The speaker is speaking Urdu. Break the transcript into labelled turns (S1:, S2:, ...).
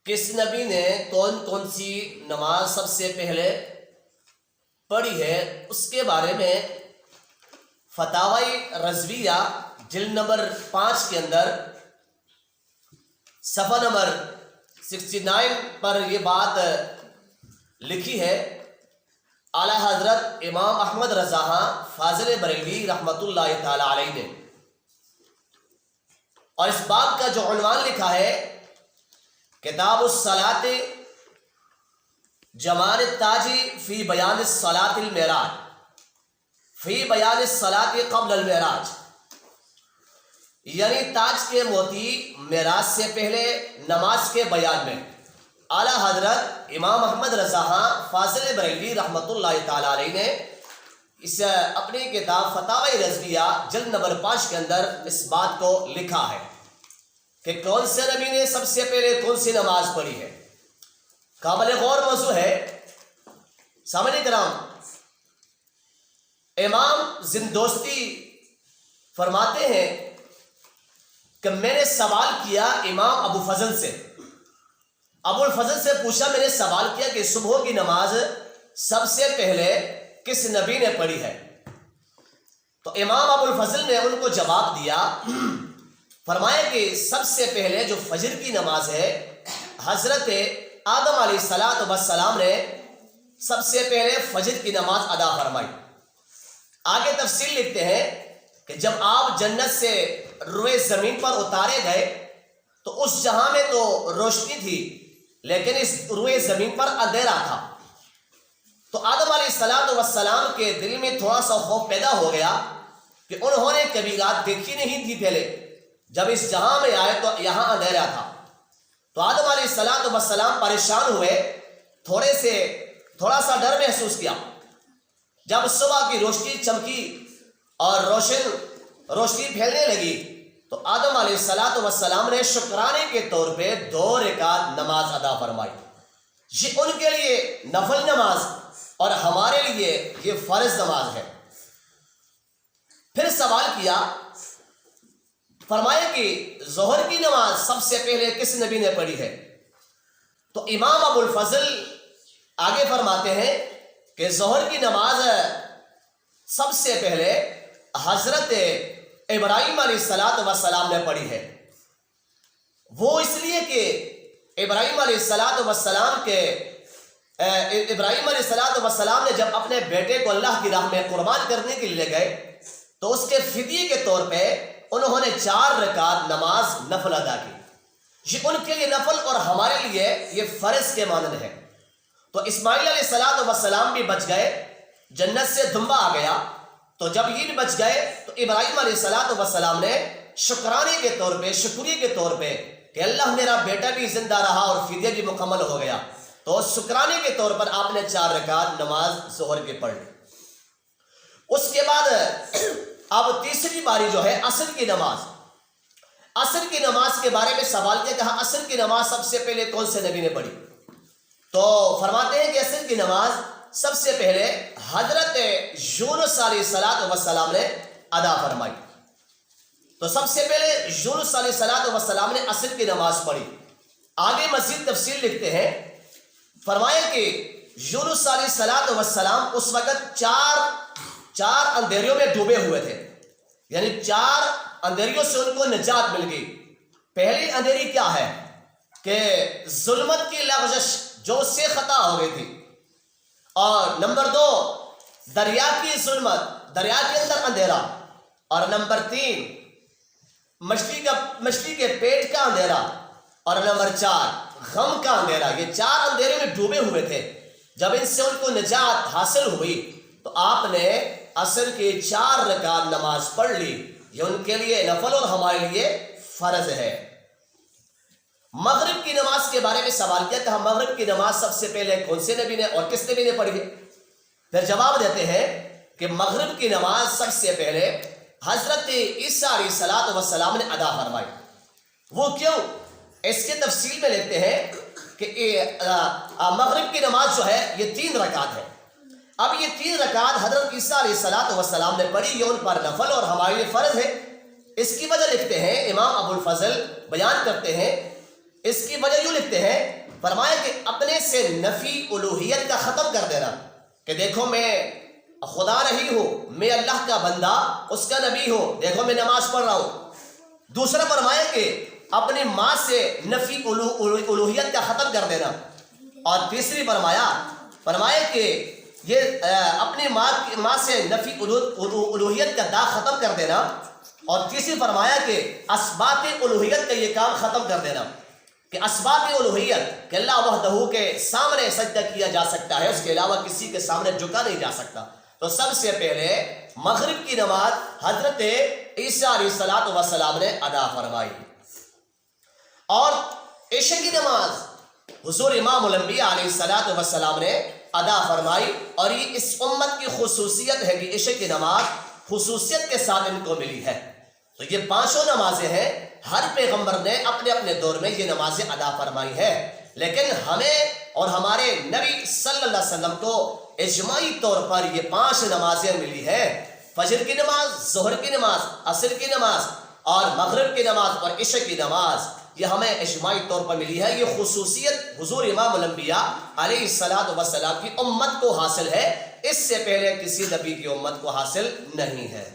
S1: کس نبی نے کون کون سی نماز سب سے پہلے پڑھی ہے اس کے بارے میں فتاوی رضویہ جلد نمبر 5 کے اندر صفحہ نمبر 69 پر یہ بات لکھی ہے۔ اعلیٰ حضرت امام احمد رضا فاضل بریلوی رحمۃ اللہ تعالی علیہ نے، اور اس بات کا جو عنوان لکھا ہے کتاب الصلاۃ جمال التاجی فی بیان الصلاۃ المعراج فی بیان الصلاۃ قبل المعراج، یعنی تاج کے موتی معراج سے پہلے نماز کے بیان میں اعلیٰ حضرت امام احمد رضا فاضل بریلوی رحمۃ اللہ تعالی علیہ نے اس اپنی کتاب فتاوی رضویہ جلد نمبر 5 کے اندر اس بات کو لکھا ہے کہ کون سے نبی نے سب سے پہلے کون سی نماز پڑھی ہے۔ قابل غور موضوع ہے۔ سامعین کرام، امام زندوستی فرماتے ہیں کہ میں نے سوال کیا امام ابو فضل سے، ابو الفضل سے پوچھا، میں نے سوال کیا کہ صبح کی نماز سب سے پہلے کس نبی نے پڑھی ہے؟ تو امام ابو الفضل نے ان کو جواب دیا، فرمایا کہ سب سے پہلے جو فجر کی نماز ہے حضرت آدم علیہ السلام نے سب سے پہلے فجر کی نماز ادا فرمائی۔ آگے تفصیل لکھتے ہیں کہ جب آپ جنت سے روئے زمین پر اتارے گئے تو اس جہاں میں تو روشنی تھی لیکن اس روئے زمین پر اندھیرا تھا، تو آدم علیہ السلام کے دل میں تھوڑا سا خوف پیدا ہو گیا کہ انہوں نے کبھی رات دیکھی نہیں تھی پہلے، جب اس جہاں میں آئے تو یہاں اندھیرا تھا، تو آدم علیہ السلام پریشان ہوئے، تھوڑا سا ڈر محسوس کیا۔ جب صبح کی روشنی چمکی اور روشنی پھیلنے لگی تو آدم علیہ السلام نے شکرانے کے طور پہ 2 رکعت نماز ادا فرمائی۔ یہ ان کے لیے نفل نماز اور ہمارے لیے یہ فرض نماز ہے۔ پھر سوال کیا، فرمایا کہ ظہر کی نماز سب سے پہلے کس نبی نے پڑھی ہے؟ تو امام ابو الفضل آگے فرماتے ہیں کہ ظہر کی نماز سب سے پہلے حضرت ابراہیم علیہ السلام نے پڑھی ہے۔ وہ اس لیے کہ ابراہیم علیہ السلام نے جب اپنے بیٹے کو اللہ کی راہ میں قربان کرنے کے لیے گئے تو اس کے فدیے کے طور پہ انہوں نے 4 رکعت نماز نفل ادا کی۔ یہ ان کے لیے نفل اور ہمارے لیے یہ فرض کے مانند ہے۔ تو اسماعیل علیہ السلام بھی بچ گئے، جنت سے دمبا آ گیا، تو جب یہ بچ گئے تو ابراہیم علیہ السلام نے شکرانے کے طور پہ، شکریہ کے طور پہ کہ اللہ میرا بیٹا بھی زندہ رہا اور فدیہ بھی مکمل ہو گیا، تو شکرانے کے طور پر آپ نے 4 رکعت نماز ظہر کی پڑھ لی۔ اس کے بعد اب تیسری باری جو ہے عصر کی نماز۔ عصر کی نماز کے بارے میں سوال کیا کہ عصر کی نماز سب سے پہلے کون سے نبی نے پڑھی؟ تو فرماتے ہیں کہ عصر کی نماز سب سے پہلے حضرت یونس علیہ السلام نے ادا فرمائی۔ تو سب سے پہلے یونس علیہ السلام نے عصر کی نماز پڑھی۔ آگے مزید تفصیل لکھتے ہیں، فرمایا کہ یونس علیہ السلام اس وقت چار اندھیریوں میں ڈوبے ہوئے تھے، یعنی 4 اندھیریوں سے ان کو نجات مل گئی۔ پہلی اندھیری کیا ہے کہ ظلمت کی لغزش جو اس سے خطا ہو گئی تھی، اور نمبر 2 دریا کی ظلمت، دریا کے اندر اندھیرا، اور نمبر 3 مچھلی کے پیٹ کا اندھیرا، اور نمبر 4 غم کا اندھیرا۔ یہ 4 اندھیرے میں ڈوبے ہوئے تھے، جب ان سے ان کو نجات حاصل ہوئی تو آپ نے عصر کی 4 رکعت نماز پڑھ لی۔ یہ ان کے لیے نفل اور ہمارے لیے فرض ہے۔ مغرب کی نماز کے بارے میں سوال کیا کہ مغرب کی نماز سب سے پہلے کون سے نبی نے اور کس نبی نے پڑھی ہے؟ پھر جواب دیتے ہیں کہ مغرب کی نماز سب سے پہلے حضرت عیسیٰ علیہ السلام نے ادا فرمائی۔ وہ کیوں؟ اس کے تفصیل میں لیتے ہیں کہ مغرب کی نماز جو ہے یہ 3 رکعت ہے۔ اب یہ 3 رکعت حضرت عیسیٰ علیہ السلام نے پڑھی، یہ ان پر نفل اور ہمارے لیے فرض ہے۔ اس کی وجہ لکھتے ہیں امام ابو الفضل بیان کرتے ہیں اس کی وجہ یوں لکھتے ہیں، فرمایا کہ اپنے سے نفی الوہیت کا ختم کر دینا، کہ دیکھو میں خدا نہیں ہوں، میں اللہ کا بندہ اس کا نبی ہوں، دیکھو میں نماز پڑھ رہا ہوں۔ دوسرا فرمایا کہ اپنی ماں سے نفی الوہیت کا ختم کر دینا، اور تیسری فرمایا کہ یہ اپنی ماں سے نفی الوہیت کا داغ ختم کر دینا، اور تیسری فرمایا کہ اسباب الوہیت کا یہ کام ختم کر دینا، کہ اسباب الوہیت کہ اللہ وحدہ کے سامنے سجدہ کیا جا سکتا ہے، اس کے علاوہ کسی کے سامنے جھکا نہیں جا سکتا۔ تو سب سے پہلے مغرب کی نماز حضرت عیسیٰ علیہ السلام نے ادا فرمائی، اور عشاء کی نماز حضور امام الانبیاء علیہ السلام نے ادا فرمائی، اور یہ اس امت کی خصوصیت ہے کہ عشاء کی نماز خصوصیت کے ساتھ ان کو ملی ہے۔ تو یہ پانچوں نمازیں ہیں، ہر پیغمبر نے اپنے اپنے دور میں یہ نمازیں ادا فرمائی ہے، لیکن ہمیں اور ہمارے نبی صلی اللہ علیہ وسلم کو اجماعی طور پر یہ 5 نمازیں ملی ہے، فجر کی نماز، ظہر کی نماز، عصر کی نماز، اور مغرب کی نماز، اور عشاء کی نماز، یہ ہمیں اجماعی طور پر ملی ہے۔ یہ خصوصیت حضور امام الانبیاء علیہ السلام کی امت کو حاصل ہے، اس سے پہلے کسی نبی کی امت کو حاصل نہیں ہے۔